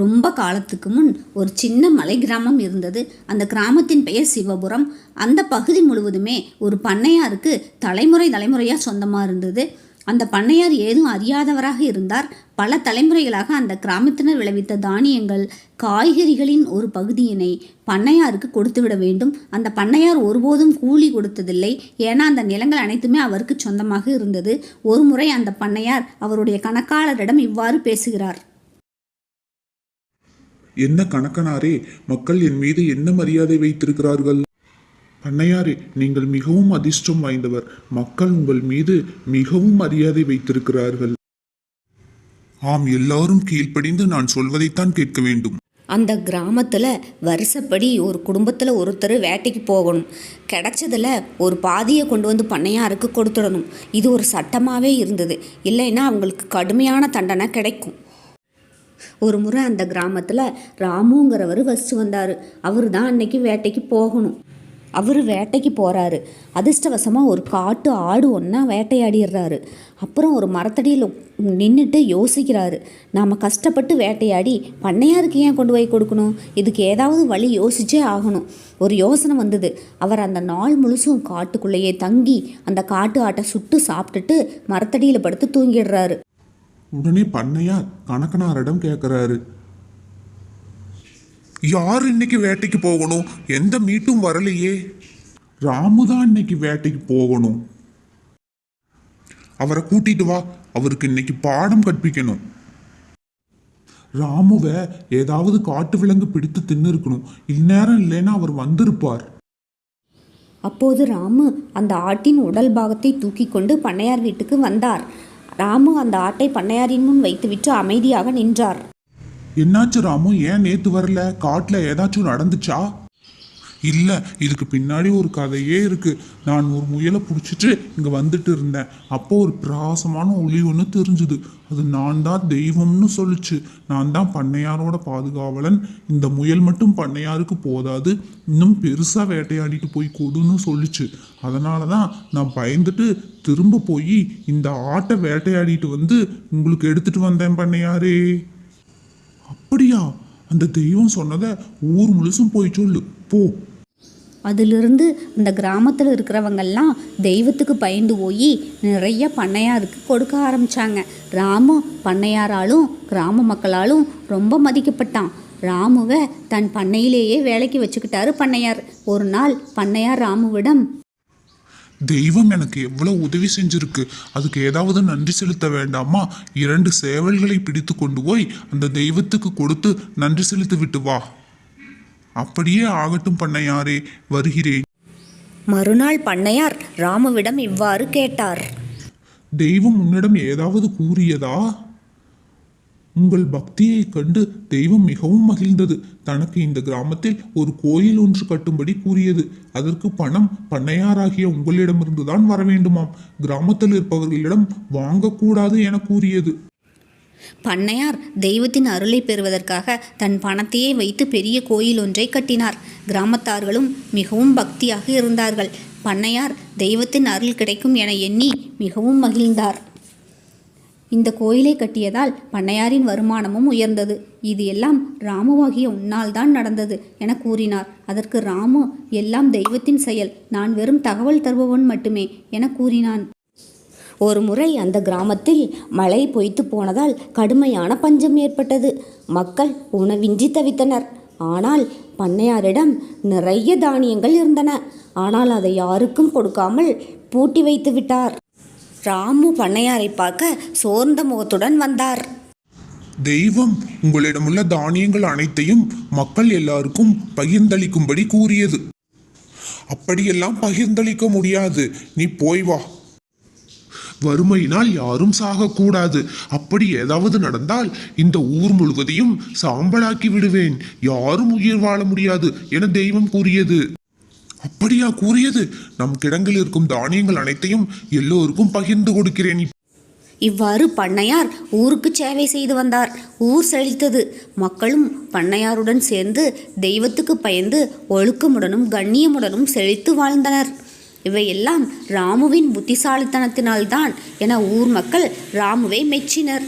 ரொம்ப காலத்துக்கு முன் ஒரு சின்ன மலை கிராமம் இருந்தது. அந்த கிராமத்தின் பெயர் சிவபுரம். அந்த பகுதி முழுவதுமே ஒரு பண்ணையாருக்கு தலைமுறையாக சொந்தமாக இருந்தது. அந்த பண்ணையார் ஏதும் அறியாதவராக இருந்தார். பல தலைமுறைகளாக அந்த கிராமத்தினர் விளைவித்த தானியங்கள், காய்கறிகளின் ஒரு பகுதியினை பண்ணையாருக்கு கொடுத்துவிட வேண்டும். அந்த பண்ணையார் ஒருபோதும் கூலி கொடுத்ததில்லை. ஏன்னா அந்த நிலங்கள் அனைத்துமே அவருக்கு சொந்தமாக இருந்தது. ஒரு முறை அந்த பண்ணையார் அவருடைய கணக்காளரிடம் இவ்வாறு பேசுகிறார். என்ன கணக்கனாரே, மக்கள் என் மீது என்ன மரியாதை வைத்திருக்கிறார்கள்? பண்ணையாரே, நீங்கள் மிகவும் அதிர்ஷ்டம் வாய்ந்தவர். மக்கள் உங்கள் மீது மிகவும் மரியாதை வைத்திருக்கிறார்கள். ஆம், எல்லாரும் கீழ்ப்படிந்து நான் சொல்வதைத்தான் கேட்க வேண்டும். அந்த கிராமத்தில் வருஷப்படி ஒரு குடும்பத்தில் ஒருத்தர் வேட்டைக்கு போகணும். கிடைச்சதில் ஒரு பாதியை கொண்டு வந்து பண்ணையாருக்கு கொடுத்துடணும். இது ஒரு சட்டமாகவே இருந்தது. இல்லைன்னா அவங்களுக்கு கடுமையான தண்டனை கிடைக்கும். ஒரு முறை அந்த கிராமத்தில் ராமுங்கிறவர் வசித்து வந்தார். அவர் தான் அன்னைக்கு வேட்டைக்கு போகணும். அவர் வேட்டைக்கு போகிறாரு. அதிர்ஷ்டவசமாக ஒரு காட்டு ஆடு ஒன்றா வேட்டையாடிடுறாரு. அப்புறம் ஒரு மரத்தடியில் நின்றுட்டு யோசிக்கிறாரு. நாம் கஷ்டப்பட்டு வேட்டையாடி பண்ணையாருக்கு ஏன் கொண்டு போய் கொடுக்கணும்? இதுக்கு ஏதாவது வழி யோசிச்சே ஆகணும். ஒரு யோசனை வந்தது. அவர் அந்த நாள் முழுசும் காட்டுக்குள்ளேயே தங்கி அந்த காட்டு ஆட்டை சுட்டு சாப்பிட்டுட்டு மரத்தடியில் படுத்து தூங்கிடுறாரு. உடனே பண்ணையார் கணக்கனாரிடம் கேட்கிறாரு, யார் இன்னைக்கு வேட்டைக்கு போகணும்? எந்த மீட்டும் வரலையே. ராமு தான் இன்னைக்கு வேட்டைக்கு போகணும். அவரை கூட்டிட்டு வா, அவருக்கு இன்னைக்கு பாடம் கற்பிக்கணும். ராமுவை ஏதாவது காட்டு விலங்கு பிடித்து தின்னு இருக்கணும். இந்நேரம் இல்லைன்னா அவர் வந்திருப்பார். அப்போது ராமு அந்த ஆட்டின் உடல் பாகத்தை தூக்கி கொண்டு பண்ணையார் வீட்டுக்கு வந்தார். ராமு அந்த ஆட்டை பண்ணையாரின் முன் வைத்துவிட்டு அமைதியாக நின்றார். என்னாச்சு ராமு, ஏன் நேத்து வரல? காட்டுல ஏதாச்சும் நடந்துச்சா? இல்ல, இதுக்கு பின்னாடி ஒரு கதையே இருக்கு. நான் ஒரு முயலை பிடிச்சிட்டு இங்க வந்துட்டு இருந்தேன். அப்போ ஒரு பிரகாசமான ஒளி ஒன்று தெரிஞ்சுது. அது நான் தான் தெய்வம்னு சொல்லுச்சு. நான் தான் பண்ணையாரோட பாதுகாவலன். இந்த முயல் மட்டும் பண்ணையாருக்கு போதாது, இன்னும் பெருசா வேட்டையாடிட்டு போய் கொடுன்னு சொல்லுச்சு. அதனாலதான் நான் பயந்துட்டு திரும்ப போய் இந்த ஆட்டை வேட்டையாடிட்டு வந்து உங்களுக்கு எடுத்துட்டு வந்தேன் பண்ணையாரே. அப்படியா? அந்த தெய்வம் சொன்னதை ஊர் முழுசும் போய் சொல்லு போ. அதிலிருந்து அந்த கிராமத்தில் இருக்கிறவங்கெல்லாம் தெய்வத்துக்கு பயந்து போய் நிறைய பண்ணையாருக்கு கொடுக்க ஆரம்பித்தாங்க. ராமு பண்ணையாராலும் கிராம மக்களாலும் ரொம்ப மதிக்கப்பட்டான். ராமுவை தன் பண்ணையிலேயே வேலைக்கு வச்சுக்கிட்டாரு பண்ணையார். ஒரு நாள் பண்ணையார் ராமுவிடம், தெய்வம் எனக்கு எவ்வளவு உதவி செஞ்சிருக்கு, அதுக்கு ஏதாவது நன்றி செலுத்த வேண்டாமா? 2 சேவல்களை பிடித்து கொண்டு போய் அந்த தெய்வத்துக்கு கொடுத்து நன்றி செலுத்தி விட்டு வா. அப்படியே ஆகட்டும் பண்ணையாரே, வருகிறேன். மறுநாள் பண்ணையார் ராமுவிடம் இவ்வாறு கேட்டார், தெய்வம் உன்னிடம் ஏதாவது கூறியதா? உங்கள் பக்தியை கண்டு தெய்வம் மிகவும் மகிழ்ந்தது. தனக்கு இந்த கிராமத்தில் ஒரு கோயில் ஒன்று கட்டும்படி கூறியது. அதற்கு பணம் பண்ணையாராகிய உங்களிடமிருந்துதான் வர வேண்டுமாம். கிராமத்தில் இருப்பவர்களிடம் வாங்கக்கூடாது என கூறியது. பண்ணையார் தெய்வத்தின் அருளை பெறுவதற்காக தன் பணத்தையே வைத்து பெரிய கோயில் ஒன்றை கட்டினார். கிராமத்தார்களும் மிகவும் பக்தியாக இருந்தார்கள். பண்ணையார் தெய்வத்தின் அருள் கிடைக்கும் என எண்ணி மிகவும் மகிழ்ந்தார். இந்த கோயிலை கட்டியதால் பண்ணையாரின் வருமானமும் உயர்ந்தது. இது எல்லாம் ராமுவாகிய உன்னால் தான் நடந்தது என கூறினார். அதற்கு ராமு, எல்லாம் தெய்வத்தின் செயல், நான் வெறும் தகவல் தருபவன் மட்டுமே என கூறினான். ஒரு முறை அந்த கிராமத்தில் மழை பொய்த்து போனதால் கடுமையான பஞ்சம் ஏற்பட்டது. மக்கள் உணவின்றி தவித்தனர். ஆனால் பண்ணையாரிடம் நிறைய தானியங்கள் இருந்தன. ஆனால் அதை யாருக்கும் கொடுக்காமல் பூட்டி வைத்து விட்டார். ராமு பண்ணையாரை பார்க்க சோர்ந்த முகத்துடன் வந்தார். தெய்வம் உங்களிடமுள்ள தானியங்கள் அனைத்தையும் மக்கள் எல்லாருக்கும் பகிர்ந்தளிக்கும்படி கூறியது. அப்படியெல்லாம் பகிர்ந்தளிக்க முடியாது, நீ போய் வா. வறுமையினால் யாரும் சாகக்கூடாது. அப்படி ஏதாவது நடந்தால் இந்த ஊர் முழுவதையும் சாம்பலாக்கி விடுவேன். யாரும் உயிர் வாழ முடியாது என தெய்வம் கூறியது. அப்படியா கூறியது? நம் கிடங்கில் இருக்கும் தானியங்கள் அனைத்தையும் எல்லோருக்கும் பகிர்ந்து கொடுக்கிறேன். இவ்வாறு பண்ணையார் ஊருக்கு சேவை செய்து வந்தார். ஊர் செழித்தது. மக்களும் பண்ணையாருடன் சேர்ந்து தெய்வத்துக்கு பயந்து ஒழுக்கமுடனும் கண்ணியமுடனும் செழித்து வாழ்ந்தனர். இவையெல்லாம் ராமுவின் புத்திசாலித்தனத்தினால்தான் என ஊர் மக்கள் ராமுவை மெச்சினர்.